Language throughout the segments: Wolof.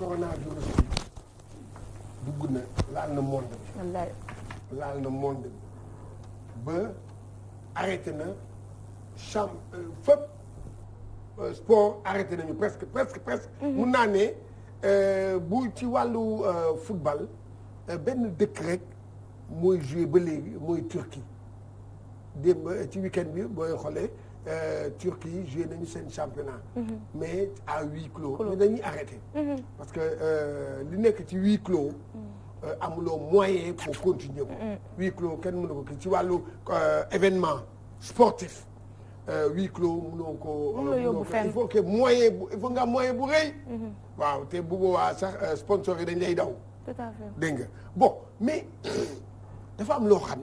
coronavirus bi dugg na laal na monde bi. wallaay laal na monde bi ba arrêté na fépp sport arrêté nañu presque. mun naa ne bu ci wàllu football benn dëkk rek mooy joué ba léegi mooy Turquie démb ci week-end bi booy xoolee. Turquie joué nañu seen championnat. mais à huis clos. mais dañuy arrêté. parce que li nekk ci huis clos. amuloo moyen pour continuer ko. huis clos kenn mënu ko kii ci wàllu événement sportif huis clos mënoo ko. il faut que moyen bu il faut nga moyen bu rëy. waaw te bu boobaa sax sponsor yi dañ lay daw. tout à fait dégg nga bon mais dafa am loo xam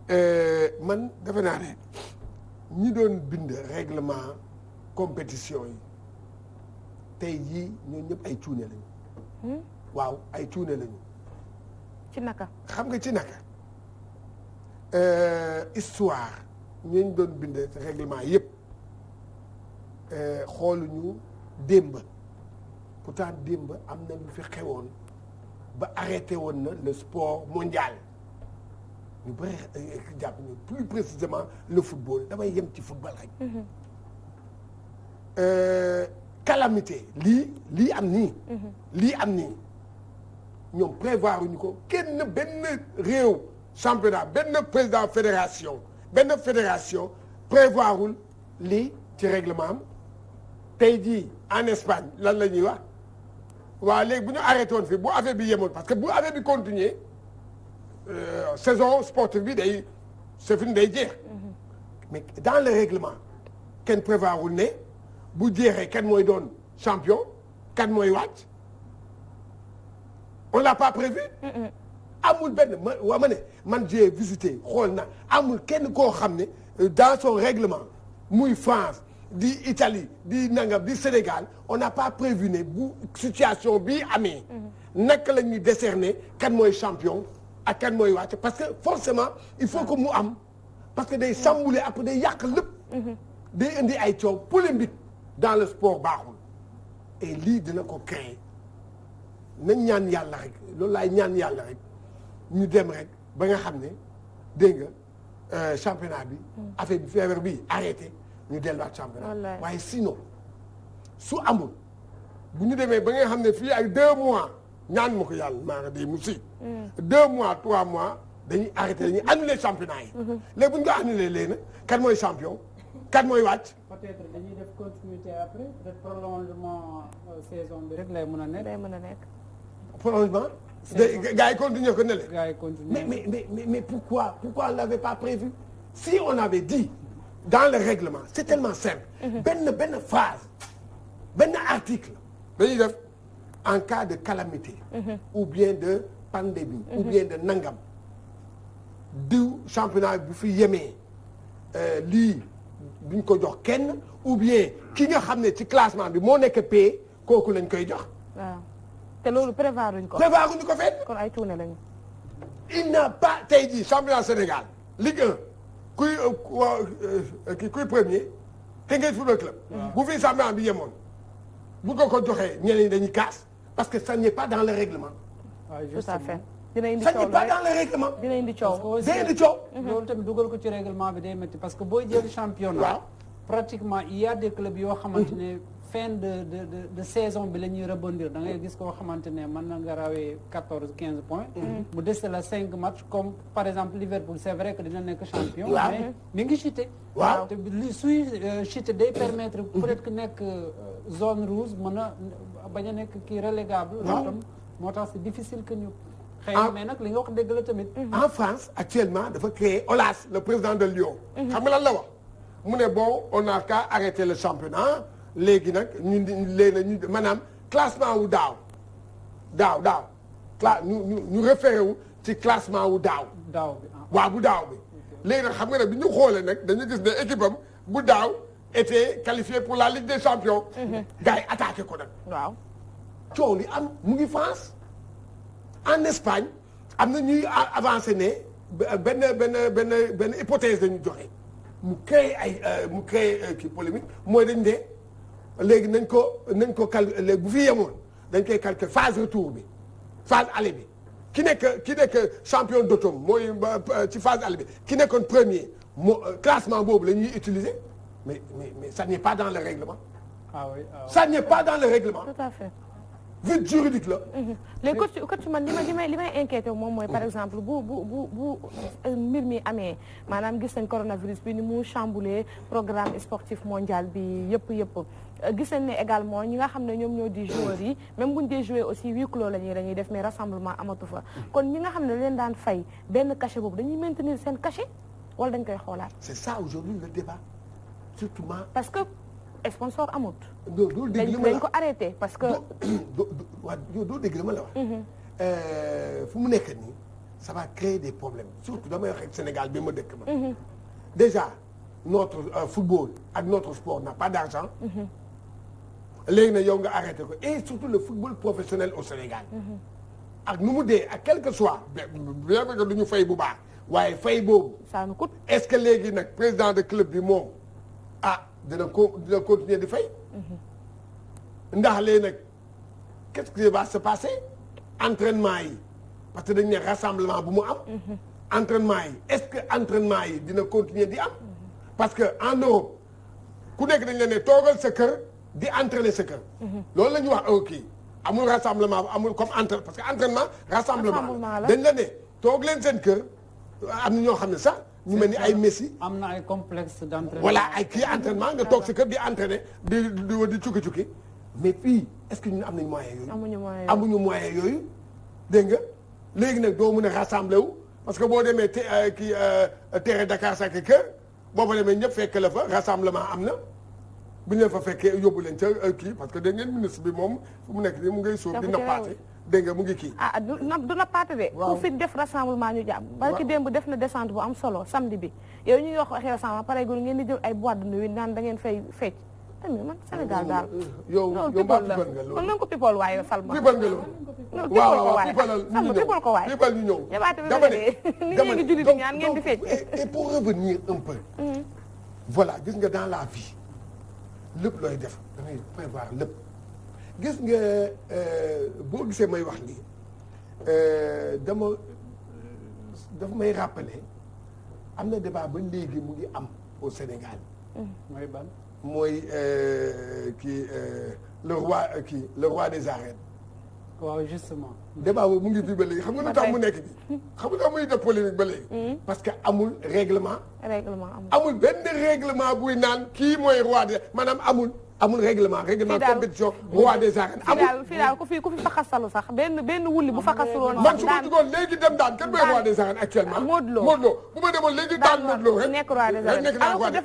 ne man defe naa ne. ñi doon bind règlement compétition yi tey jii ñoo ñëpp ay cuune lañu. waaw ay cuune lañu. ci naka. xam nga ci naka histoire ñooñu doon bind règlement yëpp xooluñu démb pourtant démb am na lu fi xewoon ba arrêté woon na le sport mondial. ñu bëri jàpp ñu plus précisément le football damay yem ci football rek. calamité lii am nii. lii am nii ñoom prévoir ñu ko kenn benn réew championnat benn président fédération prévoirul lii ci règlement am tey jii en Espagne lan la ñuy wax waaw léegi bu ñu arrêté woon fii bu affaire bi yemoon parce que bu affaire bi continuer saison sportive bi day c'est fini day jeex. mais dans le règlement kenn prévoirul ne bu jeexee kan mooy doon champion kan mooy wàcc on l'a pas prévu. amul benn ma ne man j'ai visité xool na amul kenn koo xam ne dans son règlement muy France di Italie di nangam di Sénégal on n'a pas prévu ne bu situation bii amee. naka la ñuy décerner kan mooy champion. ak kan mooy wàcc parce que forcément il faut que mu am parce que day sambule après day yàq lépp. day indi ay coow polémique dans le sport baaxul et lii dina ko créer nañ ñaan yàlla rek loolu laay ñaan yàlla rek ñu dem rek ba nga xam ne dégg nga championnat bi. affaire bi feebar bi arrêté ñu delluwaat championnat. waaye sinon su amul bu ñu demee ba nga xam ne fii ak 2 mois. ñaan ma ko yàlla maa nga di mu si 2 mois 3 mois dañuy arrêté dañuy annuler championnat yi. léegi bu ñu ko annulé léegi nag kan mooy champion kan mooy wàcc. peut-être dañuy def continuité après peut-être prolongement saison bi rek lay mën a nekk. day mën a nekk. prolongement. gars yi continuer ko ne la. gars yi continuer mais pourquoi on l'avait pas prévu si on avait dit dans le règlement c'est tellement simple. benn phrase benn article dañuy def. en cas de calamité. ou bien de pandémie. ou bien de nangam. diw championnat bu fi yemee lii duñ ko jox kenn ou bien ki nga xam ne ci classement bi moo nekk P kooku lañ koy jox. waaw te loolu prévoiruñ ko. prévoiruñ ko fenn. kon ay tuune lañu. il n'a pas tey jii championnat Sénégal Ligue 1 kuy premier Teungueth Football Club. bu fi championnat bi yemoon bu ko joxee ñeneen ñi dañuy kaas. parce que ça n'est pas dans le règlement. waaw tout à fait. dina indi ça coow n'est pas dans le règlement. dina indi coow. day indi coow. loolu tamit dugal ko ci règlement bi day métti parce que booy jël championnat. waaw pratiquement il y a des clubs yoo xamante ne fin de saison bi la ñuy rebondir da ngay gis koo xamante ne mën na nga rawee 14-15 points. mu dese la 5 matchs comme par exemple Liverpool c'est vrai que dina nekk champion. mais mi ngi chuté. waaw te li suy chuté day permettre peut-être que nekk zone rouge mën a bañ a nekk kii relégable. loolu tam moo tax c'est difficile que ñu. xëy na mais nag li nga wax dëgg la tamit. en France actuellement dafa créer Aulas le président de Lyon. xam nga lan la wax mu ne bon on n'a qu'à arrêter le championnat léegi nag ñu maanaam classement wu daaw ñu référé wu ci classement wu daaw. bi waaw bu daaw bi. léegi nag xam nga ne bi ñu xoolee nag dañu gis ne équipe am bu daaw était qualifié pour la Ligue des champions. gars yi attaqué ko nag. waaw coow li am mu ngi France en Espagne am na ñuy avancé ne benn hypothèse dañu joxe mu créé kii polémique mooy dañ de léegi nañ ko léegi bu fi yemoon dañ koy calculer phase retour bi phase aller bi ki nekk champion d'automne mooy ci phase aller bi ki nekkoon premier classement boobu la ñuy utiliser mais ça n'est pas dans le règlement. Ça n'est pas dans le règlement. Tout à fait. vide juridique la. léegi coach man li may inquiété moom mooy par exemple bu mbir mi amee maanaam gis nañ coronavirus bi ni mu chamboulé programme sportif mondial bi yëpp gis nañ ne également ñi nga xam ne ñoom ñoo di joueurs yi même buñ dee jouer aussi huis clos dañuy def mais rassemblement amatu fa kon ñi nga xam ne leen daan fay benn cachet boobu dañuy maintenir seen cachet wala dañ koy xoolaat. c'est ça aujourd'hui le débat surtout parce que sponsor amut. doo dégg li ma la dañ ko arrêté parce que. doo dégg li ma la wax. fu mu nekk nii ça va créer des problèmes surtout damay wax ak Sénégal bi ma dëkk ma. déjà notre football ak notre sport n'a pas d'argent. léegi nag yow nga arrêté ko et surtout le football professionnel au Sénégal. ak nu mu dee ak quel que soit bien que du ñu fay bu baax waaye fay boobu. ça nous coûte. est-ce que léegi nag président de club bi moom dina continuer di fay. ndax léegi nag qu'est-ce qui va se passer entraînement yi parce que dañ ne rassemblement bu mu am. entraînement yi est-ce que entraînement yi dina continuer di am. parce que en Europe ku nekk dañ la ne toogal sa kër di entraîner sa kër. loolu la ñuy wax kii amul rassemblement amul comme entraînement parce que entraînement rassemblement dañ la ne toog leen seen kër am na ñoo xam ne sax. ñu mel ni ay Messi. am na ay complexe d'entraînement. voilà ay kii entraînement nga toog sa kër di entraîner di cukki mais fii est-ce que ñun am nañu moyens yooyu. amuñu moyens yooyu dégg nga léegi nag doo mën a rassembler wu parce que boo demee terrain Dakar Sacré-Cœur boo fa demee ñëpp fekk la fa rassemblement am na bu ñu leen fa fekkee yóbbu leen ca kii parce que dégg ngeen ministre bi moom fu mu nekk nii mu ngay sóob di nappaate. dégg nga mu ngi kii. du nappaate de. waaw ku fi def rassemblement ñu jàpp. barki démb def na descente bu am solo samedi bi. yow ñu ngi wax waxi rassemblement pare gu ngeen di jël ay boîte de nuit naan da ngeen fay fecc. tamit man Sénégal daal. yow mbaa pipal nga loolu. man nañ ko pipal waaye Salma. pipal nga loolu. waaw pipal ko waaye. pipal ñu ñëw dama ne nit ñi ngi julli di ñaan ngeen di fecc. et pour revenir un peu. voilà gis nga dans la vie lépp looy def da ngay prévoir lépp. gis nga boo gisee may wax lii dafa may rappeler am na débat ba léegi mu ngi am au Sénégal. mooy ban. mooy le roi des arènes. waaw justement. débat boobu mu ngi fii ba léegi xam nga lu tax mu nekk bi xam nga lu tax muy def polémique ba léegi. parce que amul règlement. amul benn règlement buy naan kii mooy roi des maanaam amul règlement compétition roi des arènes amul. fii daal ku fi faxasalu sax benn wulli bu faxasul woon. man su ma jugoon léegi dem daan kan mooy roi des arènes actuellement. Modou Lo bu ma demoon léegi daan Modou Lo rek. nekk roi des arènes alors que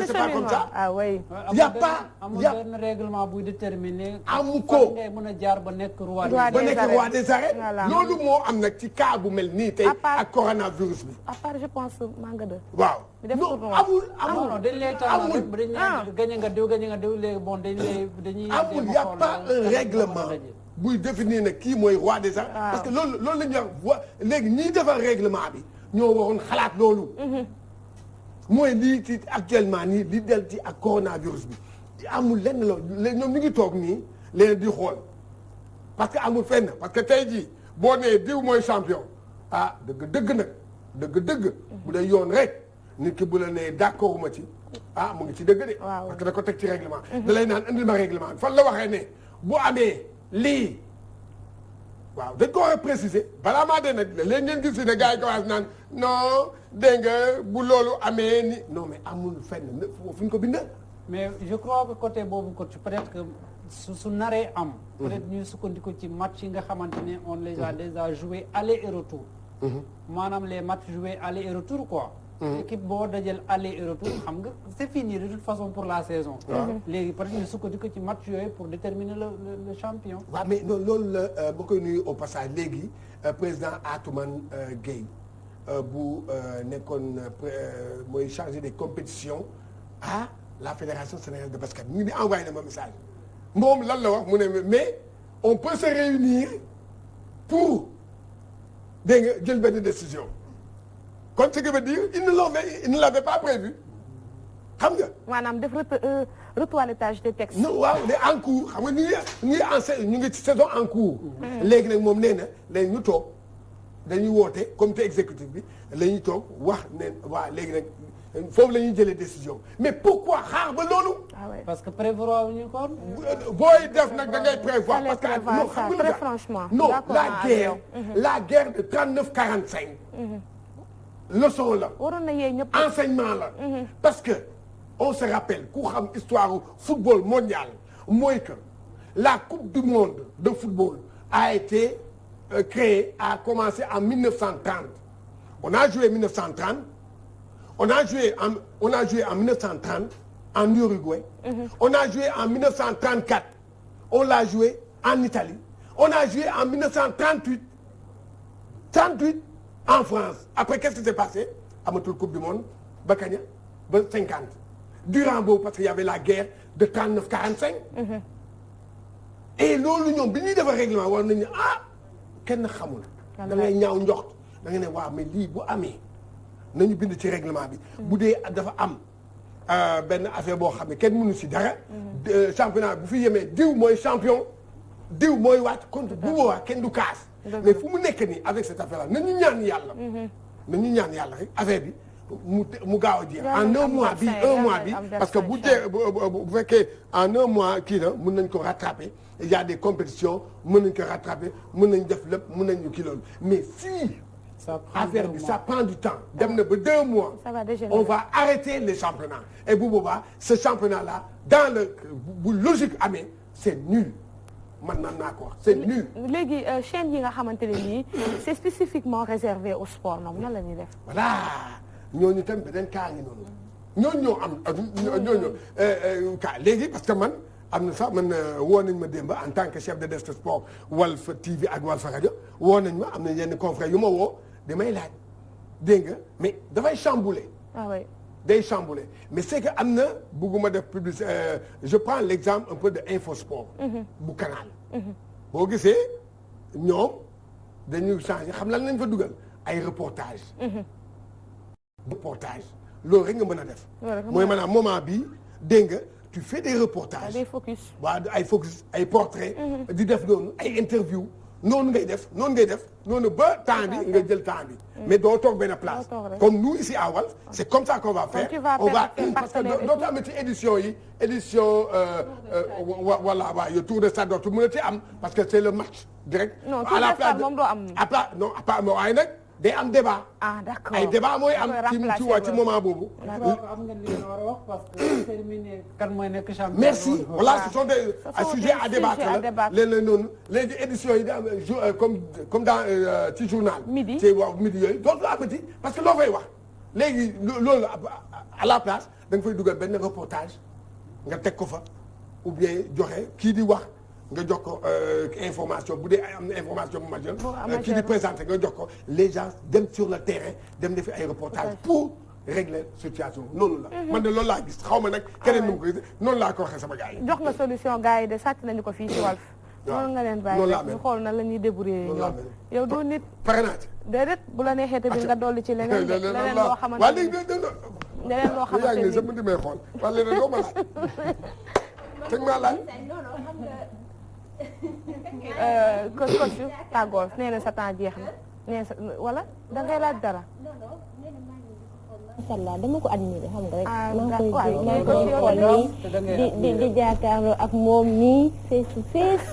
c'est pas comme ça. ah oui. y a pas amul benn règlement buy déterminer. amu ko ngay mën a jaar ba nekk roi des arènes. loolu moo am nag ci cas bu mel nii tey ak coronavirus bi. à part je pense Manga 2. waaw non amul dañ lay tànn rek ba dañ lay gañe nga diw léegi bon dañuy amul y a pas un règlement buy définir ne kii mooy roi des arènes. parce que loolu la ñuy wax léegi ñiy defar règlement bi ñoo waroon xalaat loolu. mooy lii ci actuellement nii li del ci ak coronavirus bi amul lenn loolu léegi ñoom ñu ngi toog nii leen di xool parce que amul fenn parce que tey jii boo nee diw mooy champion dëgg nag dëgg bu dee yoon rek nit ki bu la nee d'accord ma ci mu ngi ci dëgg de. parce que da ko teg ci règlement. da lay naan indil ma règlement fan la waxee ne bu amee lii waaw dañ ko war a préciser balaa maa dee nag léegi ngeen gis fi ne gars yi commencé naan non dégg nga bu loolu amee ni non mais amul fenn fu ñu ko bind. mais je crois que côté boobu coach peut-être que su naree am. peut-être ñuy sukkandiku ci match yi nga xamante ne on les a déjà joué aller et retour. maanaam les matchs joués aller et retour quoi. équipe boo dajal aller et retour xam nga c'est fini de toute façon pour la saison. léegi peut-être ñu sukkandiku ci match yooyu pour déterminer le champion. waaw mais loolu la ba koy nuyu au passage léegi président Atoumane Gueye bu nekkoon mooy chargé des compétitions à la fédération sénégalaise de basket mu ngi di envoyé na ma message moom lan la wax mu ne mais on peut se réunir pour dégg nga jël benn décision. kon ce qui veut dire il ne l'avait pas prévu xam nga. maanaam def retoilettage des textes. non waaw de en cours xam nga ñu ngi ci saison en cours. léegi nag moom nee na léegi ñu toog dañuy woote comité exécutif bi la ñuy toog wax ne waa léegi nag foofu la ñuy jëlee décision mais pourquoi xaar ba loolu. parce que prévoir wu ñu ko. booy def nag da ngay prévoir parce que non xam nga très franchement. non la guerre de 39-45. leçon la. waroon na yee ñëpp. enseignement la. parce que on se rappelle ku xam histoire football mondial mooy que la coupe du monde de football a été créée a commencé en 1930. on a joué 1930 on a joué en 1930 en Uruguay. On a joué en 1934 on l'a joué en Italie. On a joué en 1938 en France. Après qu'est-ce qui s'est passé amatul coupe du monde ba kaña ba 50 durant boobu parce qu'il y avait la guerre de 39-45. et loolu ñoom bi ñuy defar règlement war nañu kenn xamul. da ngay ñaaw njoxt da nga ne waaw mais lii bu amee nañu bind ci règlement bi. bu dee dafa am benn affaire boo xam ne kenn mënu si dara. championnat bu fi yemee diw mooy champion diw mooy wàcc contre bu boobaa kenn du kaas. mais fu mu nekk nii avec cette affaire là nañu ñaan yàlla. nañu ñaan yàlla rek affaire bi mu gaaw a jeex. en un mois bi parce que bu fekkee en un mois kii na mën nañ ko rattraper il y a des compétitions mën nañ ko rattraper mën nañ def lépp mën nañu kii loolu mais si. affaire bi ça prend du temps dem na ba 2 mois. On va arrêter les championnats et bu boobaa ce championnat là dans le bu logique amee c'est nul. man naa ko wax c'est nul. léegi chaîne yi nga xamante ne nii c'est spécifiquement réservé au sport moom nan la ñuy def. voilà ñooñu tam beneen cas ngi noonu ñooñu ñoo am ñooñu cas léegi parce que man am na sax man woo nañ ma démb en tant que chef de desk sport Walf TV ak Walf rajo woo nañ ma am na yenn confrères yu ma woo damay laaj dégg nga mais dafay chambouler. oui. day chambouler mais c'est que am na bugguma def publicité je prends l'exemple un peu de Infosport. bu Canal. boo gisee ñoom dañuy changer xam lan lañ fa dugal ay reportage loolu rek nga mën a def. mooy maanaam moment bi dégg nga tu fais des reportages. des focus. waaw ay focus ay portraits. di def noonu ay interview noonu ngay def noonu ba temps bi nga jël temps bi. mais doo toog benn place. comme nous ici à Walf c'est comme ça qu'on va faire. on va parce que dootu amati édition yi édition voilà waaw yow tour de stade dootu mën a ci am parce que c'est le match direct. non tour de stade moom doo am. non waaye nag day am débat. d'accord ay débat mooy am ci moment boobu. am nga li nga war a wax parce que terminé kan mooy nekk champion. merci voilà ce sont des sujets à débattre la léeg-léeg noonu léegi éditions yi da am comme dans ci journal. midi ci waaw midi yooyu dootul amati parce que loo fay wax léegi loolu à la place da nga fay dugal benn reportage nga teg ko fa ou bien joxe kii di wax nga jox ko information bu dee am na information bu majeure kii di présenté nga jox ko les gens dem sur le terrain dem defi ay reportage pour régler situation noonu la. man de loolu laa gis xaw ma nag keneen nu mu ko gis noonu laa ko waxee sama gars yi. jox nga solution gars yi de sàcc nañu ko fii ci Walf. noonu nga leen bàyyi rek ñu xool na la ñuy débrouiller ñoom. yow doo nit. pare naa ci. déedéet bu la neexee tamit nga dolli ci leneen. leneen loo xamante waa ni léegi leneen loo xamante ni yaa ngi sa mënti may xool waa léegi doo ma laaj. teg maa laaj. coach tàggool nee na sa temps jeex na nee sa wala da ngay laaj dara. macha allah dama ko admiré xam nga rek. maa ngi koy di jàkkaarloo ak moom nii face to face